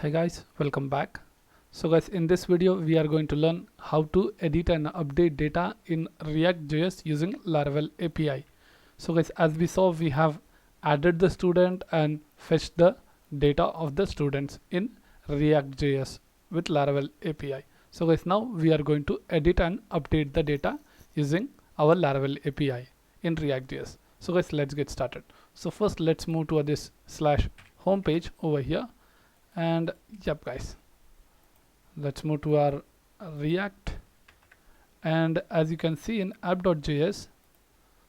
Hey guys, welcome back. So guys, in this video we are going to learn how to edit and update data in React.js using Laravel API. So guys, as we saw, we have added the student and fetched the data of the students in React.js with Laravel API. So guys, now we are going to edit and update the data using our Laravel API in React.js. So guys, let's get started. So first let's move to this /home page over here. And yep guys, let's move to our React, and as you can see in app.js,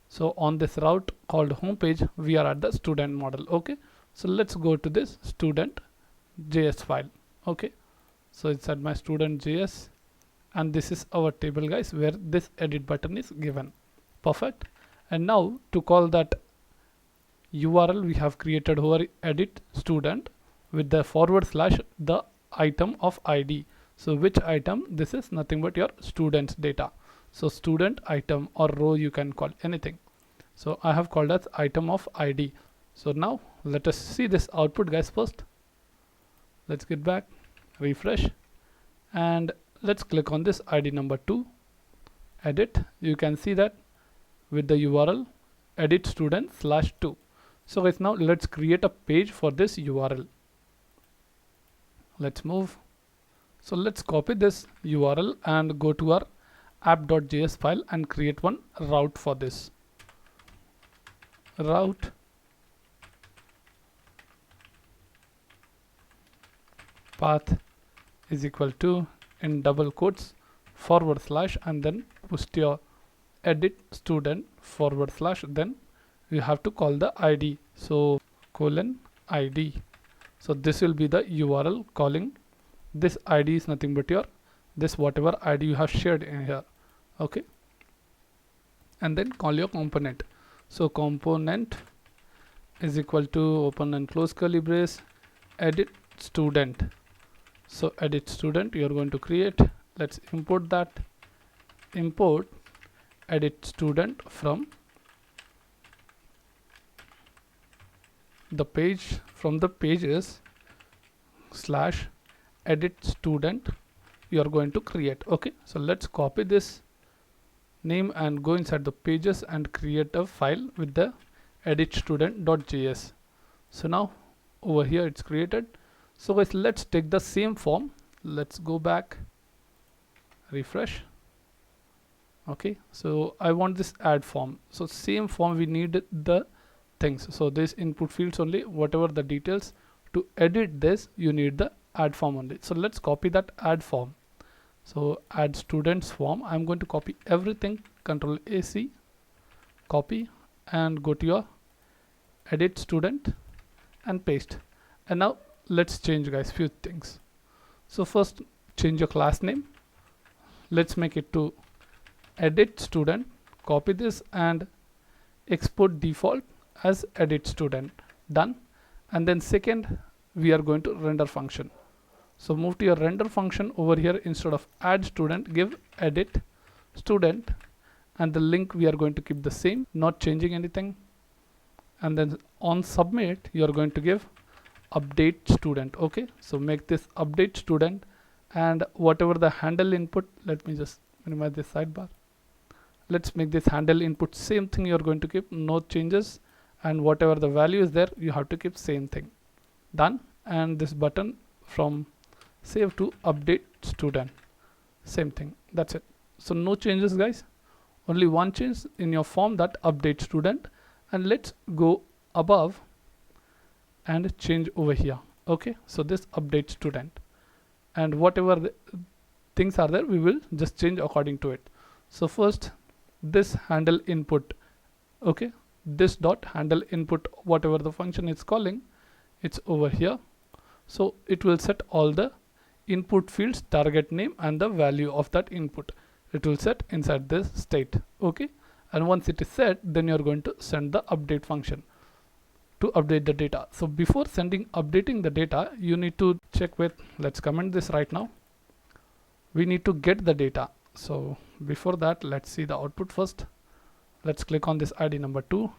so on this route called homepage we are at the student model. Okay, so let's go to this student.js file. Okay, so it's at my student.js, and this is our table guys where this edit button is given. Perfect. And now to call that URL we have created over edit student with the / the item of ID. So which item? This is nothing but your student's data. So student item or row, you can call anything. So I have called as item of ID. So now let us see this output guys first. Let's get back, refresh, and let's click on this ID number 2, edit. You can see that with the URL edit student /2. So guys, now let's create a page for this URL. Let's move. So let's copy this URL and go to our app.js file and create one route for this. Route path is equal to, in double quotes, / and then post your edit student / then you have to call the ID. So :ID. So this will be the URL calling. This ID is nothing but your this whatever ID you have shared in here. Okay, and then call your component. So component is equal to, open and close curly brace, edit student. So edit student you are going to create. Let's import that. Import edit student from the page, from the pages /edit student you are going to create. Okay, so let's copy this name and go inside the pages and create a file with the edit student.js. So now over here it's created. So guys, let's take the same form. Let's go back, refresh. Okay, so I want this add form. So same form we need the things. So this input fields only, whatever the details. To edit this you need the add form only. So let's copy that add form. So add students form, I'm going to copy everything, Control AC, copy, and go to your edit student and paste. And now let's change guys few things. So first change your class name. Let's make it to edit student, copy this and export default as edit student. Done. And then second, we are going to render function. So move to your render function. Over here, instead of add student, give edit student, and the link we are going to keep the same, not changing anything. And then on submit you are going to give update student. Okay, so make this update student, and whatever the handle input, let me just minimize this sidebar. Let's make this handle input same thing you are going to keep, no changes, and whatever the value is there you have to keep same thing. Done. And this button from save to update student, same thing. That's it. So no changes guys, only one change in your form, that update student. And let's go above and change over here. Okay, so this update student, and whatever the things are there we will just change according to it. So first this handle input. Okay, this dot handle input, whatever the function is calling, it's over here. So it will set all the input fields, target name and the value of that input. It will set inside this state. Okay, and once it is set, then you are going to send the update function to update the data. So before updating the data, you need to check with, let's comment this right now, we need to get the data. So before that, let's see the output first. Let's click on this ID number 2,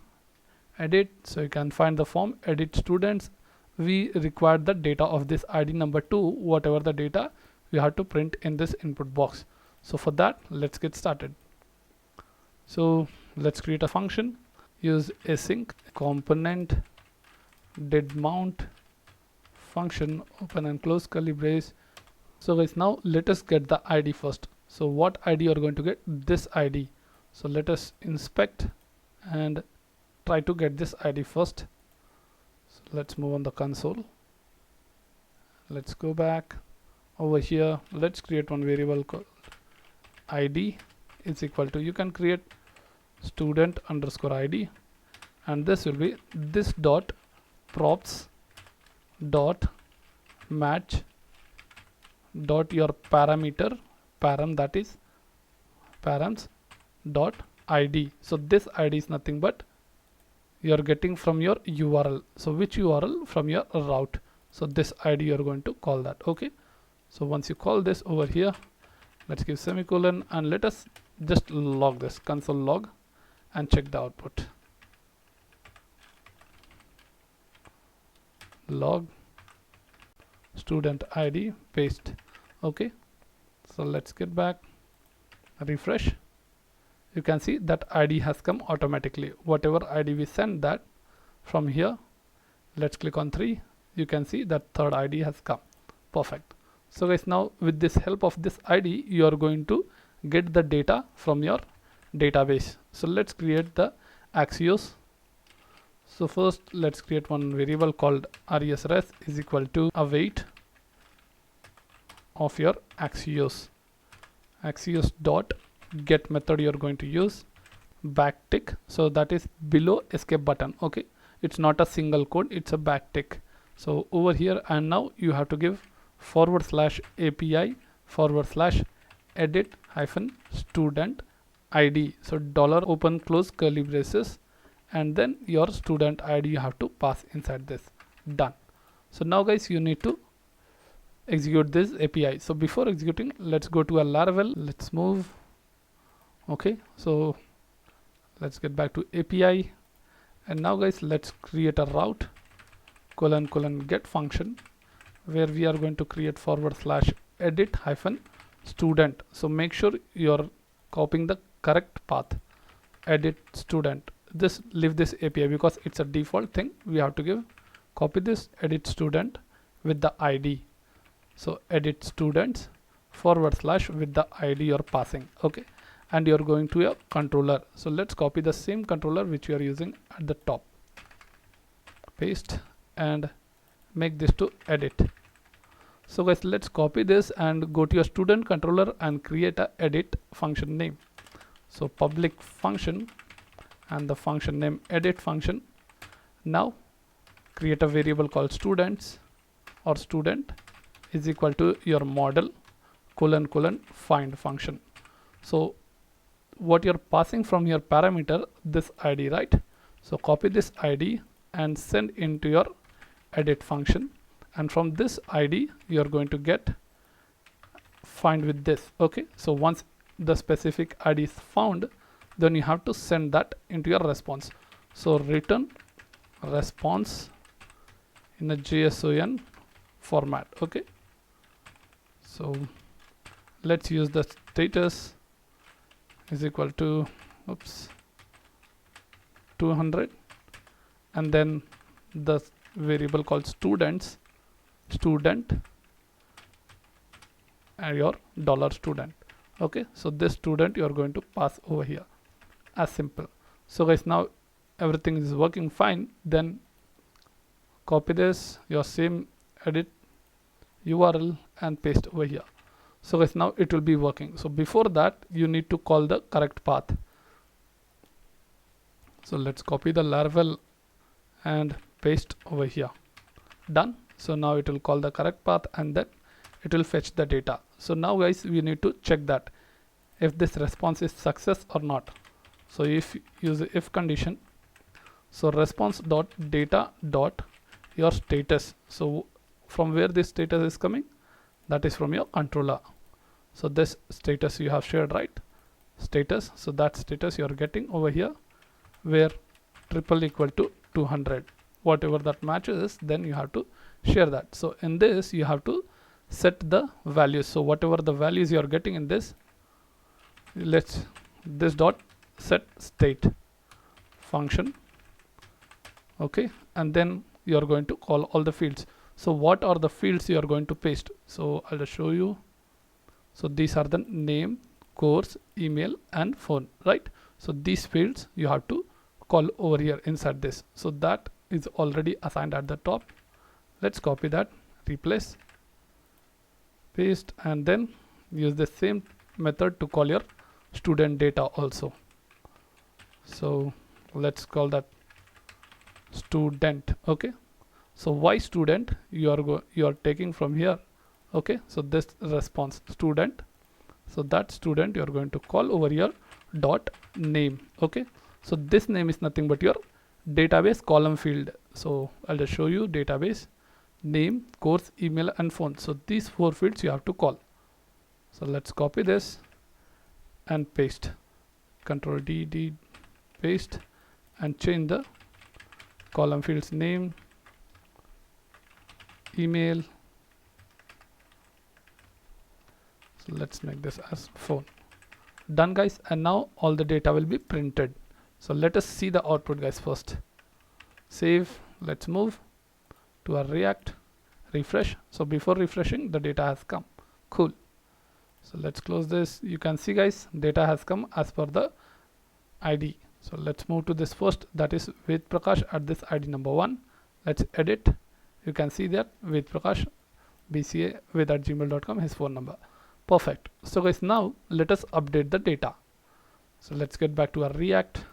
edit. So you can find the form edit students we require the data of this id number 2, whatever the data we have to print in this input box. So for that, let's get started. So let's create a function, use async component did mount function, open and close curly brace. So guys, now let us get the id first. So what id you are going to get? This id. So let us inspect and try to get this id first. So let's move on the console. Let's go back over here. Let's create one variable called id is equal to, you can create student underscore id, and this will be this dot props dot match dot your parameter param, that is params dot id. So this id is nothing but you are getting from your url. So which url? From your route. So this id you are going to call that. Okay, so once you call this over here, let's give semicolon and let us just log this, console log, and check the output. Log student id, paste. Okay, so let's get back, refresh. You can see that id has come automatically. Whatever id we send that from here, let's click on 3. You can see that third id has come. Perfect. So guys, now with this help of this id, you are going to get the data from your database. So let's create the Axios. So first let's create one variable called resres is equal to await of your Axios. Axios dot get method you are going to use backtick, so that is below escape button. Okay, it's not a single code, it's a backtick. So over here, and now you have to give /API /edit hyphen student id. So dollar open close curly braces, and then your student id you have to pass inside this. Done. So now guys, you need to execute this API. So before executing, let's go to a Laravel. Let's move. Okay, so let's get back to API, and now guys, let's create a route ::get function, where we are going to create /edit hyphen student. So make sure you're copying the correct path, edit student. This leave this API because it's a default thing. We have to give, copy this edit student with the ID. So edit students / with the ID you're passing. Okay, and you're going to a controller. So let's copy the same controller which you are using at the top, paste, and make this to edit. So guys, let's copy this and go to your student controller and create a edit function name. So public function and the function name edit function. Now create a variable called students or student is equal to your model : find function. So what you're passing from your parameter, this ID, right? So copy this ID and send into your edit function, and from this ID you're going to get find with this. Okay, so once the specific ID is found, then you have to send that into your response. So return response in a JSON format. Okay, so let's use the status is equal to 200, and then the variable called student and your $student. Okay, so this student you are going to pass over here, as simple. So guys, now everything is working fine. Then copy this, your same edit URL, and paste over here. So guys, now it will be working. So before that, you need to call the correct path. So let's copy the Laravel and paste over here. Done. So now it will call the correct path, and then it will fetch the data. So now guys, we need to check that if this response is success or not. So if use if condition, so response dot data dot your status. So from where this status is coming, that is from your controller. So this status you have shared, right? Status. So that status you are getting over here, where triple equal to 200. whatever that matches, then you have to share that. So in this you have to set the values. So whatever the values you are getting in this, let's this dot set state function, okay, and then you are going to call all the fields. So what are the fields you are going to paste? So I'll just show you. So these are the name, course, email and phone, right? So these fields you have to call over here inside this. So that is already assigned at the top. Let's copy that, replace, paste, and then use the same method to call your student data also. So let's call that student, okay. So why student? You are taking from here, okay. So this response student, so that student you are going to call over here dot name, okay. So this name is nothing but your database column field. So I'll just show you database, name, course, email and phone. So these 4 fields you have to call. So let's copy this and paste, Control D, paste, and change the column fields name, email. So let's make this as phone. Done guys, and now all the data will be printed. So let us see the output guys first. Save, let's move to our React, refresh. So before refreshing, the data has come. Cool. So let's close this. You can see guys, data has come as per the ID. So let's move to this first, that is Ved Prakash at this ID number 1. Let's edit. You can see that Ved Prakash bca@gmail.com, his phone number. Perfect. So guys, now let us update the data. So let's get back to our React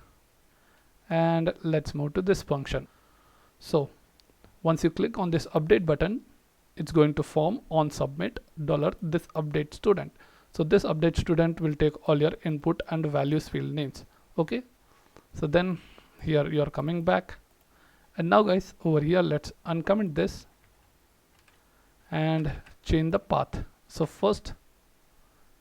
and let's move to this function. So once you click on this update button, it's going to form on submit $this update student. So this update student will take all your input and values field names, okay. So then here you are coming back, and now guys over here let's uncomment this and change the path. So first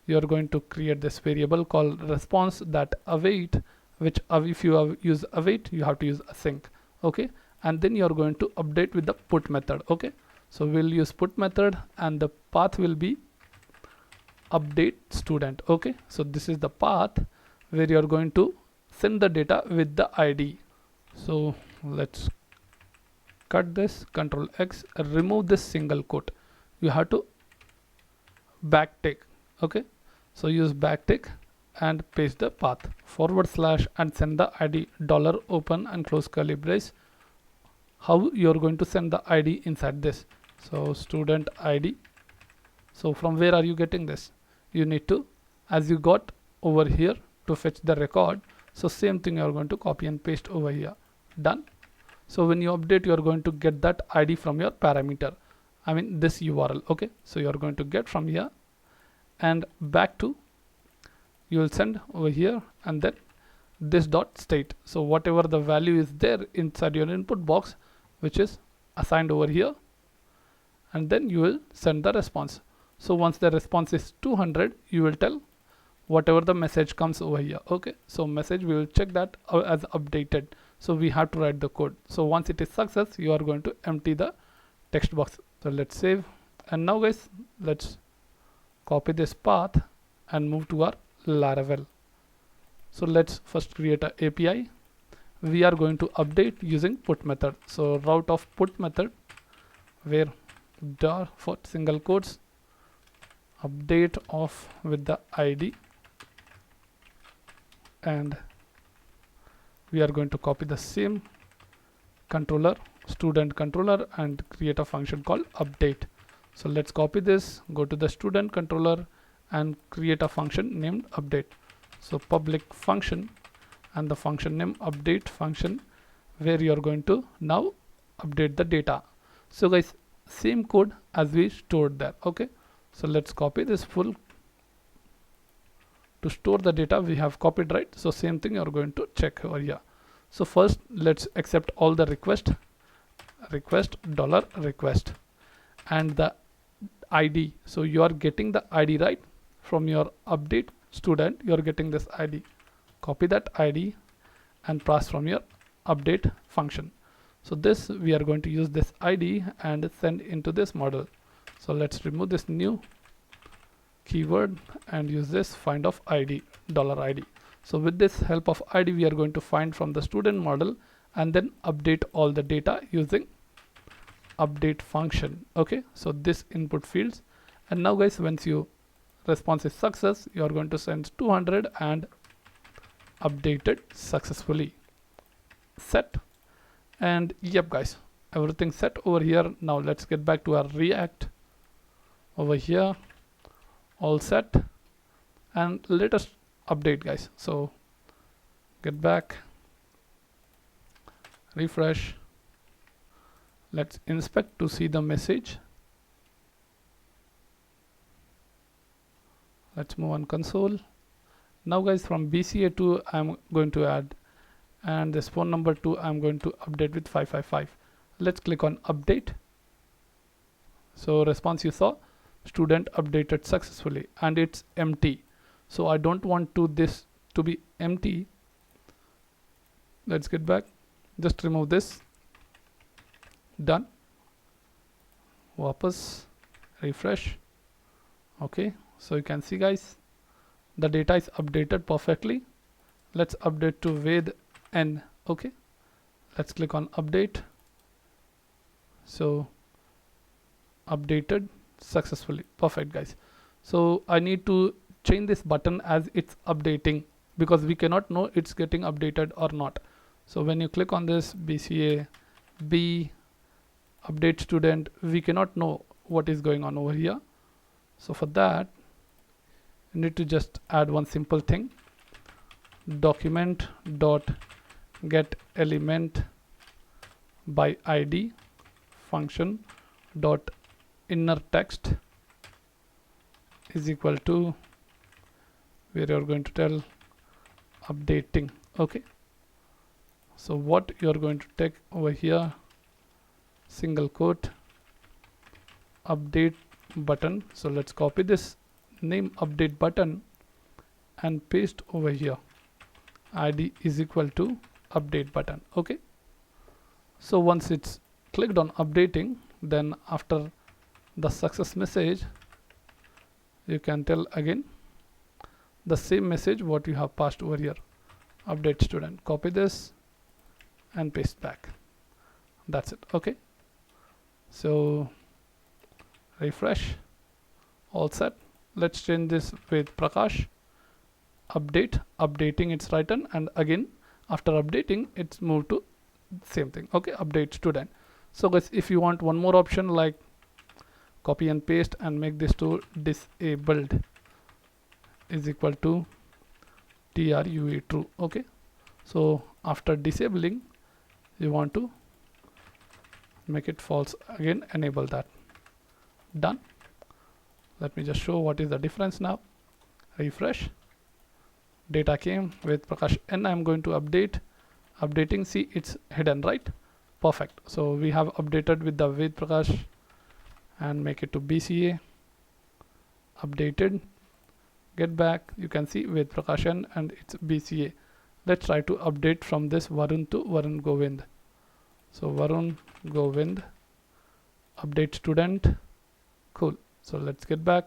you are going to create this variable called response that await, which if you use await, you have to use async, okay. And then you are going to update with the put method, okay. So we'll use put method and the path will be update student, okay. So this is the path where you are going to send the data with the ID. So let's cut this, Control X, remove this single quote. You have to backtick, okay. So use backtick and paste the path, / and send the ID, $open and close curly brace. How you're going to send the ID inside this? So student ID. So from where are you getting this? You need to, as you got over here to fetch the record, so same thing you are going to copy and paste over here. Done. So when you update, you are going to get that ID from your parameter, I mean this URL, okay. So you are going to get from here and back to, you will send over here and then this dot state. So whatever the value is there inside your input box, which is assigned over here, and then you will send the response. So once the response is 200, you will tell whatever the message comes over here, okay. So message, we will check that as updated. So we have to write the code. So once it is success, you are going to empty the text box. So let's save, and now guys let's copy this path and move to our Laravel. So let's first create a API. We are going to update using put method. So route of put method, where for single quotes update of with the ID, and we are going to copy the same controller, student controller, and create a function called update. So let's copy this, go to the student controller and create a function named update. So public function and the function name update function, where you are going to now update the data. So guys, same code as we stored there, okay. So let's copy this full to store the data we have copied, right. So same thing you are going to check over here. So first let's accept all the request $request and the ID. So you are getting the ID right from your update student, you are getting this ID. Copy that ID and pass from your update function. So this we are going to use this ID and send into this model. So let's remove this new keyword and use this find of ID $ID. So with this help of ID we are going to find from the student model and then update all the data using update function. Okay, so this input fields, and now guys, once you response is success, you are going to send 200 and updated successfully. Set. And yep guys, everything set over here. Now let's get back to our React. Over here, all set, and let us update guys. So get back, refresh, let's inspect to see the message. Let's move on console. Now guys, from BCA2 I'm going to add, and this phone number 2 I'm going to update with 555. Let's click on update. So response you saw, student updated successfully, and it's empty. So I don't want this to be empty. Let's get back, just remove this. Done. Wapas, refresh. Okay, so you can see guys, the data is updated perfectly. Let's update to with n. Okay, let's click on update. So updated successfully. Perfect guys. So I need to change this button as it's updating, because we cannot know it's getting updated or not. So when you click on this BCA B update student, we cannot know what is going on over here. So for that you need to just add one simple thing, document dot get element by ID function dot inner text is equal to where you're going to tell updating. Okay, so what you're going to take over here, single quote update button. So let's copy this name update button and paste over here, ID is equal to update button. Okay, so once it's clicked on updating, then after the success message you can tell again the same message what you have passed over here, update student. Copy this and paste back. That's it. Okay, so refresh, all set. Let's change this with Prakash. Update, updating it's written, and again after updating it's moved to same thing. Okay, update student. So guys, if you want one more option like copy and paste and make this to disabled is equal to true true. Okay, so after disabling you want to make it false, again enable that. Done. Let me just show what is the difference now. Refresh, data came with Prakash and I'm going to updating. See, it's hidden, right? Perfect. So we have updated with the Ved Prakash and make it to BCA updated. Get back, you can see with Prakash and it's BCA. Let's try to update from this Varun to Varun Govind. So Varun Govind update student. Cool. So let's get back,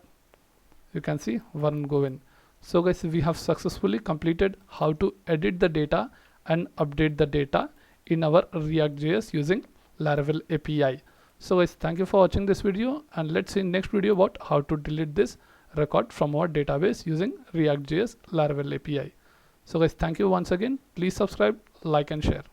you can see Varun Govind. So guys, we have successfully completed how to edit the data and update the data in our React.js using Laravel API. So guys, thank you for watching this video, and let's see in next video about how to delete this record from our database using React.js Laravel API. So guys, thank you once again. Please subscribe, like and share.